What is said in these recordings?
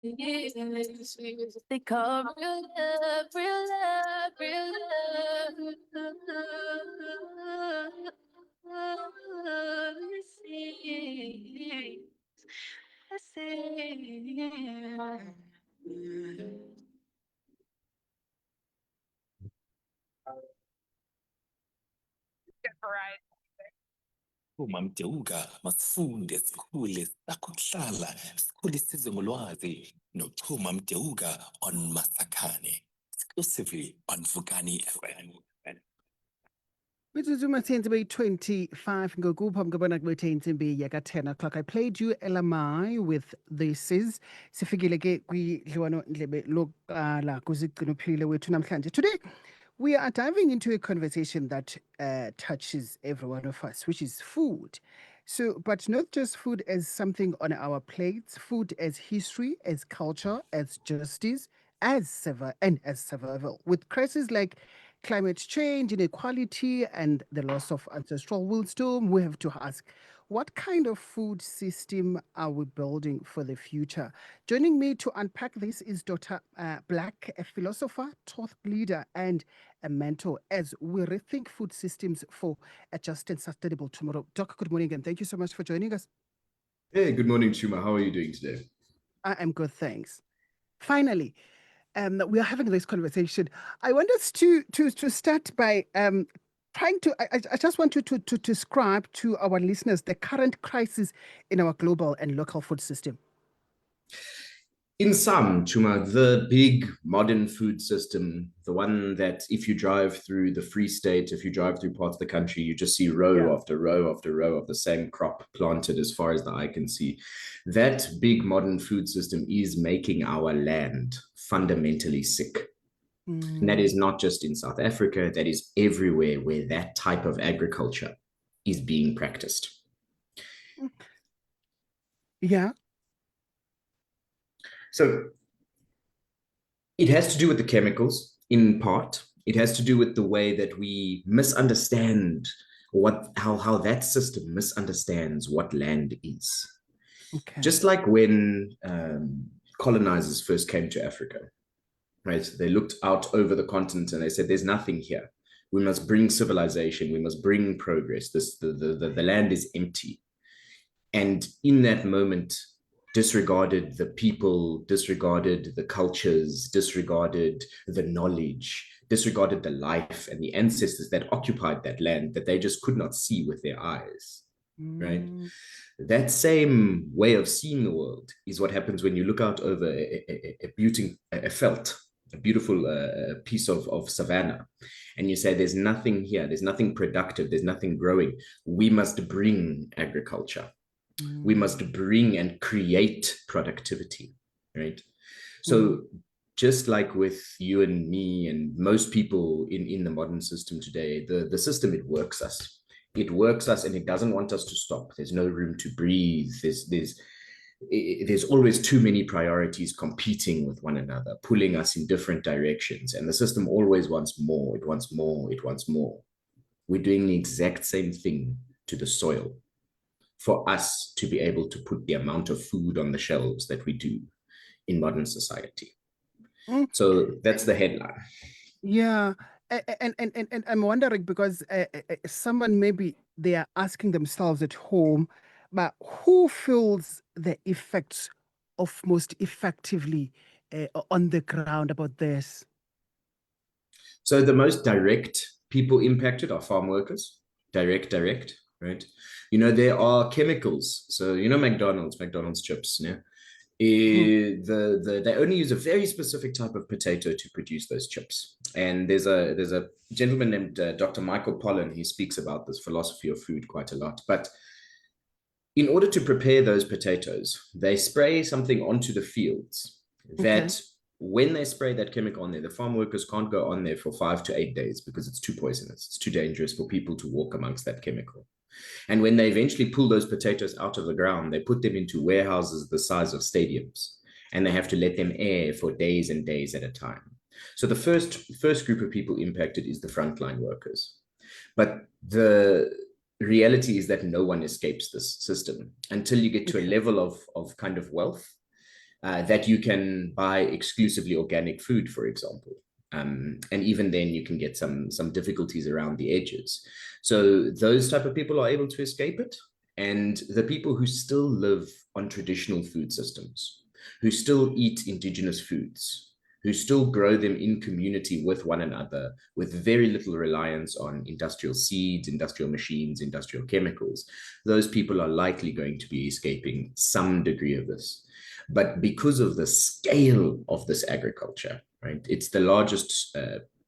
They call real love, real love, real love. I see. Chuma Mdeuka masifunde sikhule sakuhlala sikhule sizwe ngolwazi noChuma Mdeuka on Masakhane exclusively on Vukani FM. Mitsutsu masenzi 25 ngokupha mngabona kubethe insimbi yaka 10 o'clock. I played you LMI with This Is. Sifikile ke kwidliwano ndlebe lokuqala kuzigcino philile wethu namhlanje. Today we are diving into a conversation that touches every one of us, which is food. So, but not just food as something on our plates, food as history, as culture, as justice, as survival. With crises like climate change, inequality, and the loss of ancestral wisdom, we have to ask, what kind of food system are we building for the future? Joining me to unpack this is Dr. Black, a philosopher, thought leader, and a mentor as we rethink food systems for a just and sustainable tomorrow. Doc, good morning, and thank you so much for joining us. Hey, good morning, Chuma. How are you doing today? I am good, thanks. Finally, we are having this conversation. I want us to start by trying to. I just want you to describe to our listeners the current crisis in our global and local food system. In sum, Chuma, the big modern food system, the one that if you drive through the Free State, if you drive through parts of the country, you just see row after row after row of the same crop planted as far as the eye can see. That big modern food system is making our land fundamentally sick. And that is not just in South Africa, that is everywhere where that type of agriculture is being practiced. Yeah. So it has to do with the chemicals in part. It has to do with the way that we misunderstand how that system misunderstands what land is. Okay. Just like when colonizers first came to Africa, right? They looked out over the continent and they said, there's nothing here. We must bring civilization. We must bring progress. The land is empty. And in that moment, disregarded the people, disregarded the cultures, disregarded the knowledge, disregarded the life and the ancestors that occupied that land that they just could not see with their eyes, right? That same way of seeing the world is what happens when you look out over a beautiful piece of savanna, and you say, there's nothing here, there's nothing productive, there's nothing growing. We must bring agriculture. We must bring and create productivity, right? So just like with you and me and most people in the modern system today, the system, it works us. It works us and it doesn't want us to stop. There's no room to breathe. There's always too many priorities competing with one another, pulling us in different directions. And the system always wants more. It wants more. It wants more. We're doing the exact same thing to the soil for us to be able to put the amount of food on the shelves that we do in modern society. So that's the headline. Yeah. And I'm wondering because someone maybe they are asking themselves at home, but who feels the effects of most effectively on the ground about this? So the most direct people impacted are farm workers, direct, right? You know, there are chemicals. So, you know, McDonald's chips, yeah? They only use a very specific type of potato to produce those chips. And there's a gentleman named Dr. Michael Pollan. He speaks about this philosophy of food quite a lot. But in order to prepare those potatoes, they spray something onto the fields that when they spray that chemical on there, the farm workers can't go on there for 5 to 8 days because it's too poisonous. It's too dangerous for people to walk amongst that chemical. And when they eventually pull those potatoes out of the ground, they put them into warehouses the size of stadiums, and they have to let them air for days and days at a time. So the first group of people impacted is the frontline workers. But the reality is that no one escapes this system until you get to a level of kind of wealth that you can buy exclusively organic food, for example. And even then you can get some difficulties around the edges. So those type of people are able to escape it. And the people who still live on traditional food systems, who still eat indigenous foods, who still grow them in community with one another, with very little reliance on industrial seeds, industrial machines, industrial chemicals, those people are likely going to be escaping some degree of this. But because of the scale of this agriculture, right, it's the largest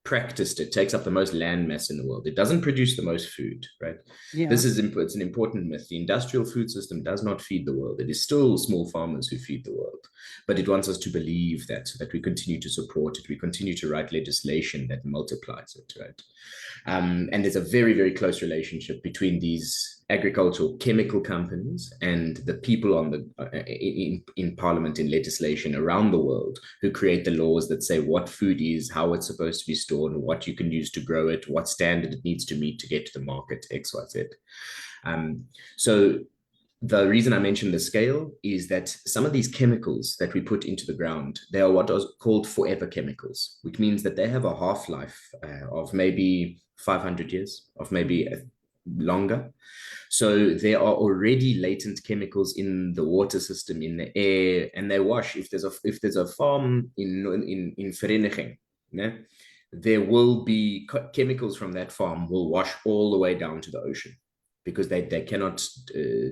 practiced, it takes up the most land mass in the world. It doesn't produce the most food, right? Yeah. This is it's an important myth. The industrial food system does not feed the world. It is still small farmers who feed the world, but it wants us to believe that, so that we continue to support it. We continue to write legislation that multiplies it, right? And there's a very, very close relationship between these agricultural chemical companies and the people on the in parliament, in legislation around the world, who create the laws that say what food is, how it's supposed to be stored, what you can use to grow it, what standard it needs to meet to get to the market, XYZ. So the reason I mentioned the scale is that some of these chemicals that we put into the ground, they are what are called forever chemicals, which means that they have a half-life of maybe 500 years, of maybe longer. So there are already latent chemicals in the water system, in the air, and they wash. If there's a farm in Vereniging, né, there will be chemicals from that farm will wash all the way down to the ocean, because they cannot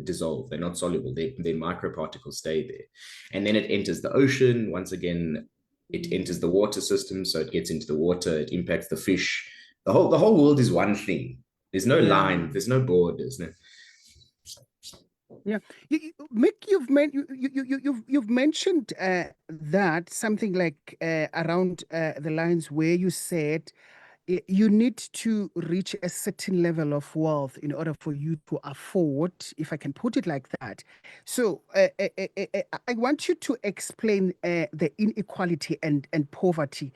dissolve. They're not soluble. Their microparticles stay there. And then it enters the ocean. Once again, it enters the water system, so it gets into the water, it impacts the fish. The whole world is one thing. There's no line, there's no borders. No. Yeah, Mick, you've mentioned that something like around the lines where you said you need to reach a certain level of wealth in order for you to afford, if I can put it like that. So I want you to explain the inequality and poverty.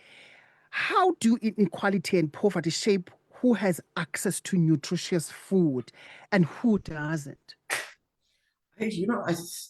How do inequality and poverty shape who has access to nutritious food and who doesn't? Hey,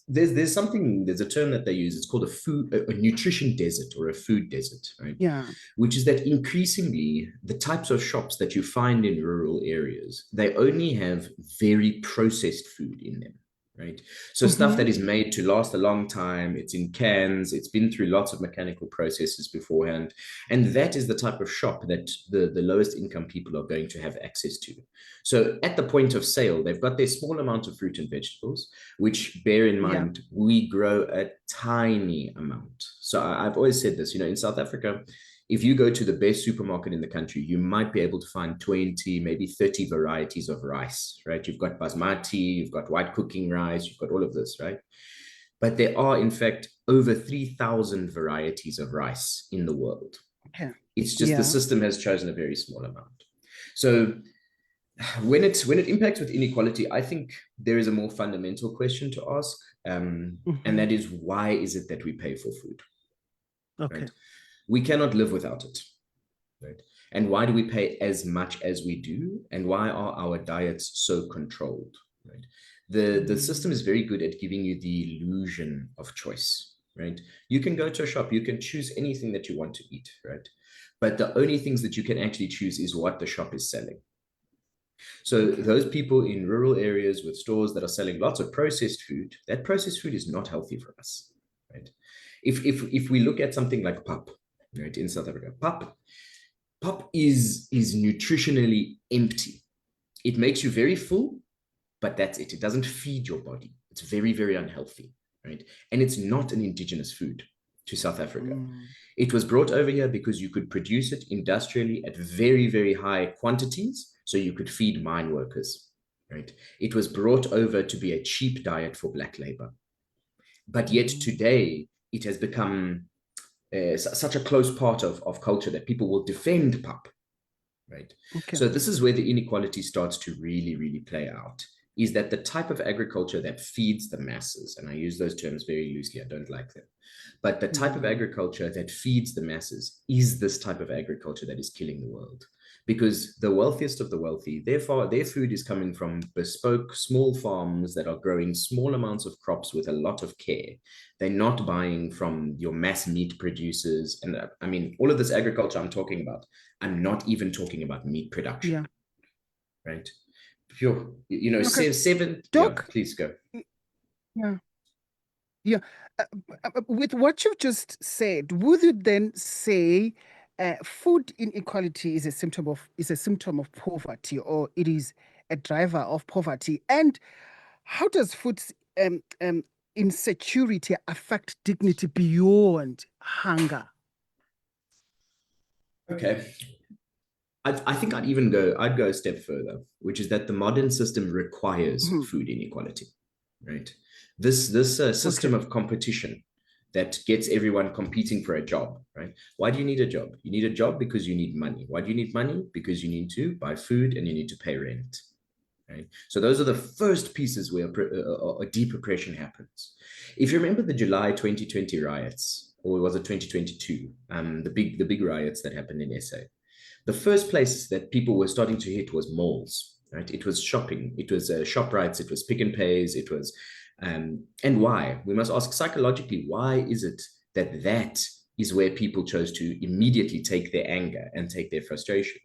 there's a term that they use. It's called a nutrition desert, or a food desert, right? Yeah. Which is that increasingly the types of shops that you find in rural areas, they only have very processed food in them, right? So stuff that is made to last a long time, it's in cans, it's been through lots of mechanical processes beforehand. And that is the type of shop that the lowest income people are going to have access to. So at the point of sale, they've got their small amount of fruit and vegetables, which, bear in mind, we grow a tiny amount. So I've always said this, in South Africa, if you go to the best supermarket in the country, you might be able to find 20, maybe 30 varieties of rice, right? You've got basmati, you've got white cooking rice, you've got all of this, right? But there are, in fact, over 3,000 varieties of rice in the world. Okay. It's just the system has chosen a very small amount. So when it impacts with inequality, I think there is a more fundamental question to ask, and that is, why is it that we pay for food? Okay. Right? We cannot live without it, right? And why do we pay as much as we do? And why are our diets so controlled, right? The system is very good at giving you the illusion of choice, right? You can go to a shop, you can choose anything that you want to eat, right? But the only things that you can actually choose is what the shop is selling. So those people in rural areas with stores that are selling lots of processed food, that processed food is not healthy for us, right? If we look at something like pap, right, in South Africa, pap is nutritionally empty. It makes you very full, but that's it. It doesn't feed your body. It's very, very unhealthy, right? And it's not an indigenous food to South Africa. It was brought over here because you could produce it industrially at very, very high quantities, so you could feed mine workers, right? It was brought over to be a cheap diet for black labor. But yet today, it has become such a close part of culture that people will defend pap, right? Okay. So this is where the inequality starts to really, really play out, is that the type of agriculture that feeds the masses, and I use those terms very loosely, I don't like them, but the type of agriculture that feeds the masses is this type of agriculture that is killing the world. because the wealthiest of the wealthy, their food is coming from bespoke small farms that are growing small amounts of crops with a lot of care. They're not buying from your mass meat producers. And I mean, all of this agriculture I'm talking about, I'm not even talking about meat production. Yeah. Right. Pure, you know, Okay. seven. Doc, yeah, please go. Yeah. Yeah. With what you've just said, would you then say food inequality is a symptom of poverty, or it is a driver of poverty? And how does food insecurity affect dignity beyond hunger? Okay. I think I'd go a step further, which is that the modern system requires food inequality, right? This system of competition that gets everyone competing for a job, right? Why do you need a job? You need a job because you need money. Why do you need money? Because you need to buy food and you need to pay rent, right? So those are the first pieces where a deep oppression happens. If you remember the July 2020 riots, or was it 2022? The big riots that happened in SA. The first place that people were starting to hit was malls, right? It was shopping, it was ShopRites, it was Pick and Pays, it was, and why? We must ask psychologically, why is it that is where people chose to immediately take their anger and take their frustration?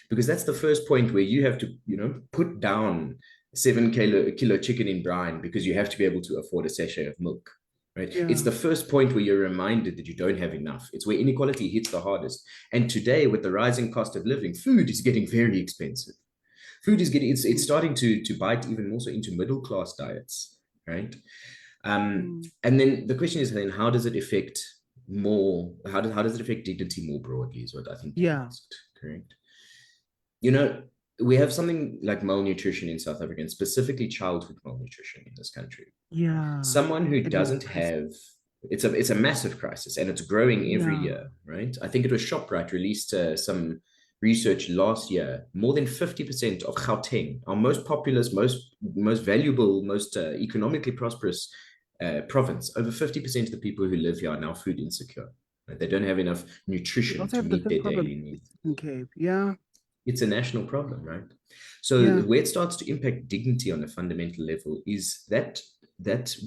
Because that's the first point where you have to, you know, put down 7 kilo chicken in brine because you have to be able to afford a sachet of milk. Right? Yeah. It's the first point where you're reminded that you don't have enough. It's where inequality hits the hardest. And today, with the rising cost of living, food is getting very expensive. Food is getting, it's starting to bite even more so into middle class diets, right? And then the question is, then how does it affect how does it affect dignity more broadly, is what I think you asked, correct? You know, we have something like malnutrition in South Africa, and specifically childhood malnutrition in this country. Yeah. Someone who doesn't have, it's a massive crisis, and it's growing every year, right? I think it was ShopRite released some research last year. More than 50% of Gauteng, our most populous, most valuable, most economically prosperous province, over 50% of the people who live here are now food insecure. Right? They don't have enough nutrition to meet their daily needs. Okay. Yeah. It's a national problem, right? So where it starts to impact dignity on a fundamental level is that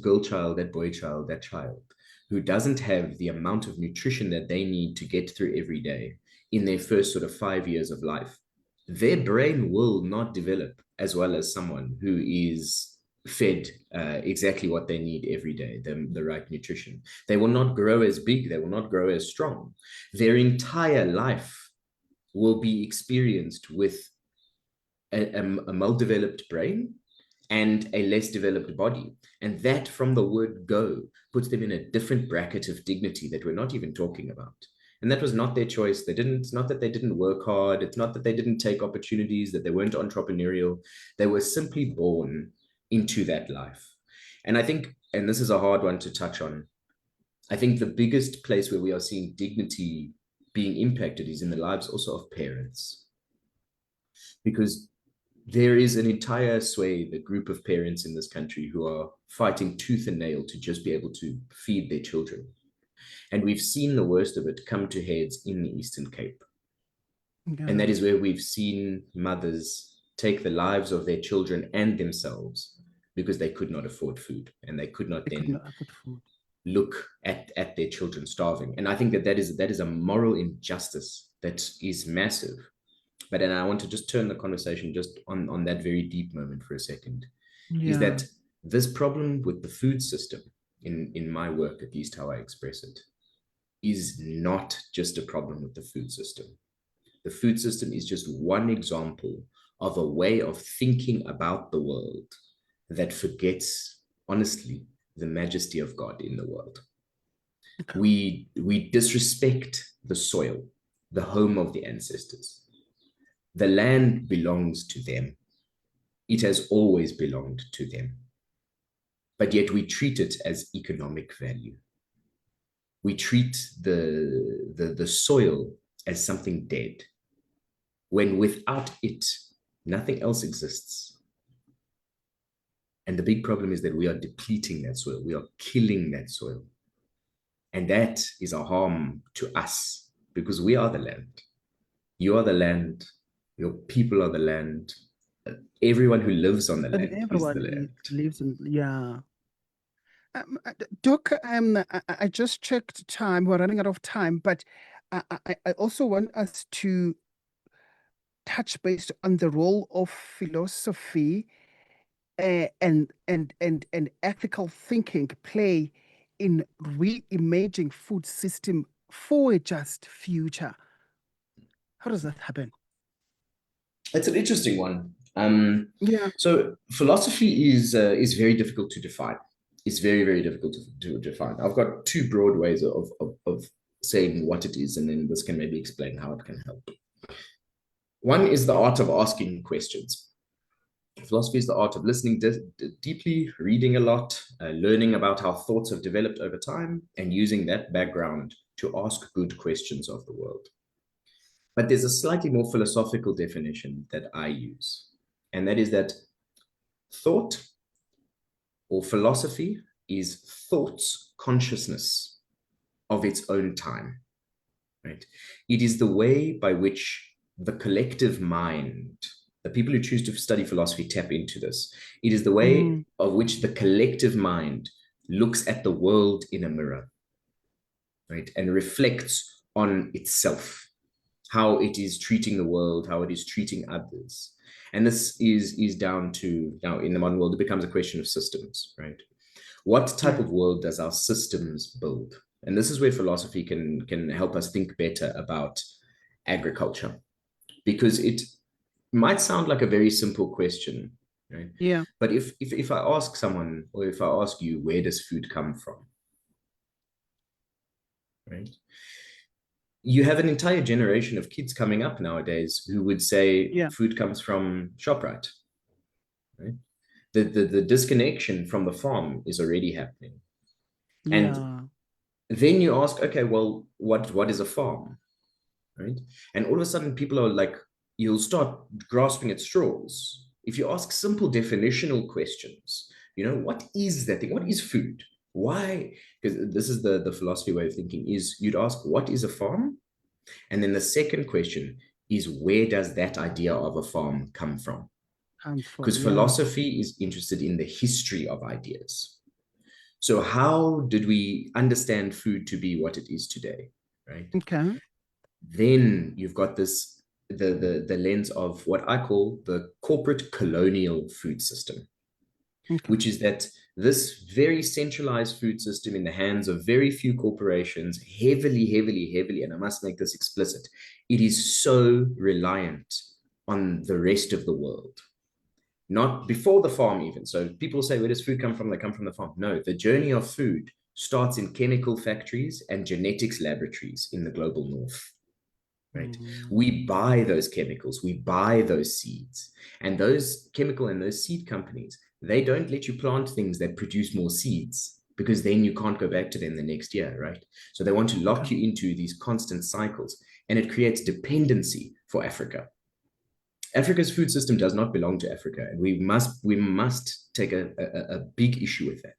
girl child, that boy child, that child who doesn't have the amount of nutrition that they need to get through every day in their first sort of 5 years of life, their brain will not develop as well as someone who is fed exactly what they need every day, the right nutrition. They will not grow as big, they will not grow as strong. Their entire life will be experienced with a well-developed brain and a less developed body. And that, from the word go, puts them in a different bracket of dignity that we're not even talking about. And that was not their choice. It's not that they didn't work hard. It's not that they didn't take opportunities, that they weren't entrepreneurial. They were simply born into that life. And I think, and this is a hard one to touch on, I think the biggest place where we are seeing dignity being impacted is in the lives also of parents. Because there is an entire swathe, a group of parents in this country who are fighting tooth and nail to just be able to feed their children. And we've seen the worst of it come to heads in the Eastern Cape. And that is where we've seen mothers take the lives of their children and themselves because they could not afford food, and they could not look at their children starving. And I think that is a moral injustice that is massive. But then I want to just turn the conversation just on that very deep moment for a second, is that this problem with the food system, in my work, at least how I express it, is not just a problem with the food system. The food system is just one example of a way of thinking about the world that forgets, honestly, the majesty of God in the world. We disrespect the soil, the home of the ancestors. The land belongs to them. It has always belonged to them. But yet we treat it as economic value. We treat the soil as something dead, when without it, nothing else exists. And the big problem is that we are depleting that soil. We are killing that soil. And that is a harm to us, because we are the land. You are the land. Your people are the land. Everyone who lives on the And land is the everyone land. lives in, yeah. Doc, I just checked time. We're running out of time, but I also want us to touch base on the role of philosophy and ethical thinking play in reimagining food system for a just future. How does that happen? It's an interesting one. Yeah. So philosophy is very difficult to define. It's very, very difficult to define. I've got two broad ways of saying what it is, and then this can maybe explain how it can help. One is the art of asking questions. Philosophy is the art of listening deeply, reading a lot, learning about how thoughts have developed over time, and using that background to ask good questions of the world. But there's a slightly more philosophical definition that I use, and that is that thought or philosophy is thought's consciousness of its own time, right? It is the way by which the collective mind, the people who choose to study philosophy tap into this. It is the way of which the collective mind looks at the world in a mirror, right? And reflects on itself, how it is treating the world, how it is treating others. And this is down to, now in the modern world, it becomes a question of systems, right? What type of world does our systems build? And this is where philosophy can help us think better about agriculture, because it might sound like a very simple question, right? Yeah. But if I ask someone, or if I ask you, where does food come from, right? You have an entire generation of kids coming up nowadays who would say food comes from ShopRite, right? The disconnection from the farm is already happening. And then you ask, okay, well, what is a farm, right? And all of a sudden people are like, you'll start grasping at straws. If you ask simple definitional questions, what is that thing? What is food? Why? Because this is the philosophy way of thinking, is you'd ask, what is a farm? And then the second question is, where does that idea of a farm come from? Because philosophy is interested in the history of ideas. So how did we understand food to be what it is today, right? Okay. Then you've got this, the lens of what I call the corporate colonial food system, which is that this very centralized food system in the hands of very few corporations, heavily, and I must make this explicit, it is so reliant on the rest of the world. Not before the farm even. So people say, where does food come from? They come from the farm. No, the journey of food starts in chemical factories and genetics laboratories in the global north, right? We buy those chemicals, we buy those seeds, and those chemical and those seed companies, they don't let you plant things that produce more seeds, because then you can't go back to them the next year, right? So they want to lock you into these constant cycles, and it creates dependency for Africa. Africa's food system does not belong to Africa, and we must take a big issue with that.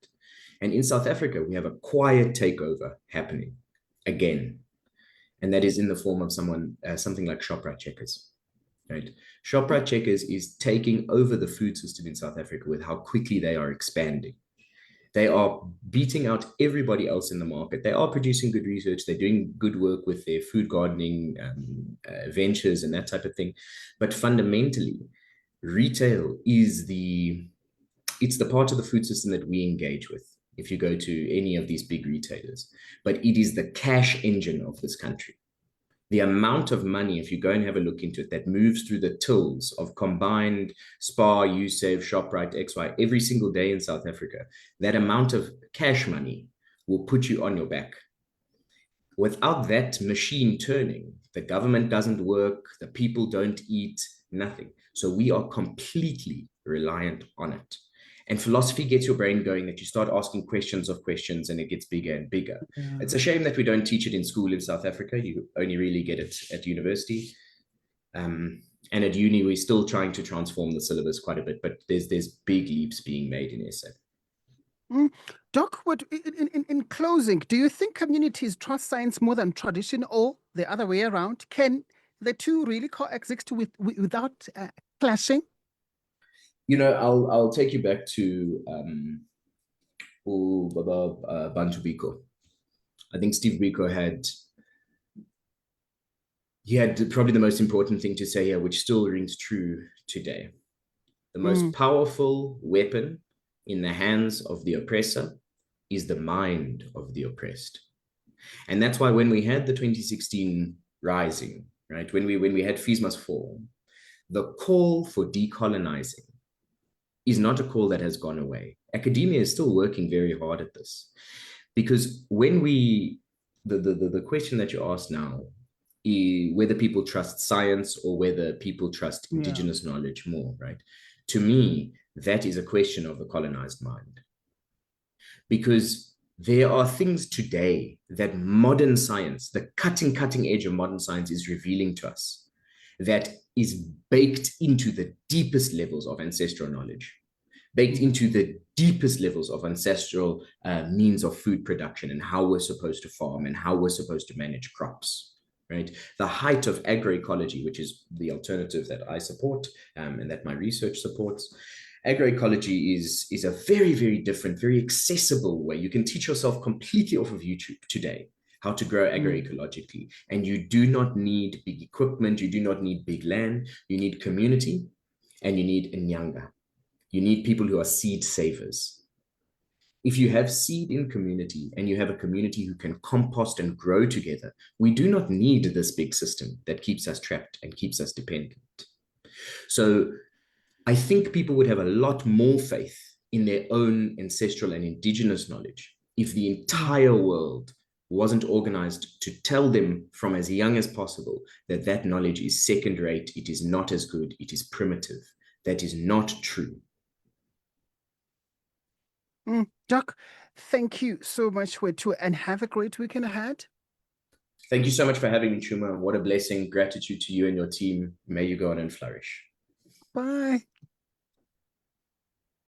And in South Africa, we have a quiet takeover happening again, and that is in the form of something like ShopRite Checkers, right? ShopRite Checkers is taking over the food system in South Africa with how quickly they are expanding. They are beating out everybody else in the market. They are producing good research. They're doing good work with their food gardening ventures and that type of thing. But fundamentally, retail is it's the part of the food system that we engage with if you go to any of these big retailers. But it is the cash engine of this country. The amount of money, if you go and have a look into it, that moves through the tills of combined Spar, Usave, ShopRite, XY every single day in South Africa, that amount of cash money will put you on your back. Without that machine turning, the government doesn't work, the people don't eat, nothing. So we are completely reliant on it. And philosophy gets your brain going, that you start asking questions of questions, and it gets bigger and bigger. It's a shame that we don't teach it in school in South Africa. You only really get it at university. And at uni, we're still trying to transform the syllabus quite a bit, but there's big leaps being made in SA. Doc, in closing, do you think communities trust science more than tradition, or the other way around? Can the two really coexist without clashing? You know, I'll take you back to Bantu Biko. I think Steve Biko had probably the most important thing to say here, which still rings true today. The most powerful weapon in the hands of the oppressor is the mind of the oppressed. And that's why when we had the 2016 rising, right, when we had Fees Must Fall, the call for decolonizing is not a call that has gone away. Academia is still working very hard at this. Because when the question that you ask now, whether people trust science or whether people trust indigenous knowledge more, right? To me, that is a question of the colonized mind. Because there are things today that modern science, the cutting edge of modern science is revealing to us that is baked into the deepest levels of ancestral knowledge, baked into the deepest levels of ancestral means of food production and how we're supposed to farm and how we're supposed to manage crops. Right, the height of agroecology, which is the alternative that I support and that my research supports. Agroecology is a very, very different, very accessible way. You can teach yourself completely off of YouTube today how to grow agroecologically, and you do not need big equipment. You do not need big land. You need community, and you need Nyanga. You need people who are seed savers. If you have seed in community and you have a community who can compost and grow together, we do not need this big system that keeps us trapped and keeps us dependent. So I think people would have a lot more faith in their own ancestral and indigenous knowledge if the entire world wasn't organized to tell them from as young as possible that that knowledge is second rate, it is not as good, it is primitive. That is not true. Doc, thank you so much for it too, and have a great weekend ahead. Thank you so much for having me, Chuma. What a blessing. Gratitude to you and your team. May you go on and flourish. Bye.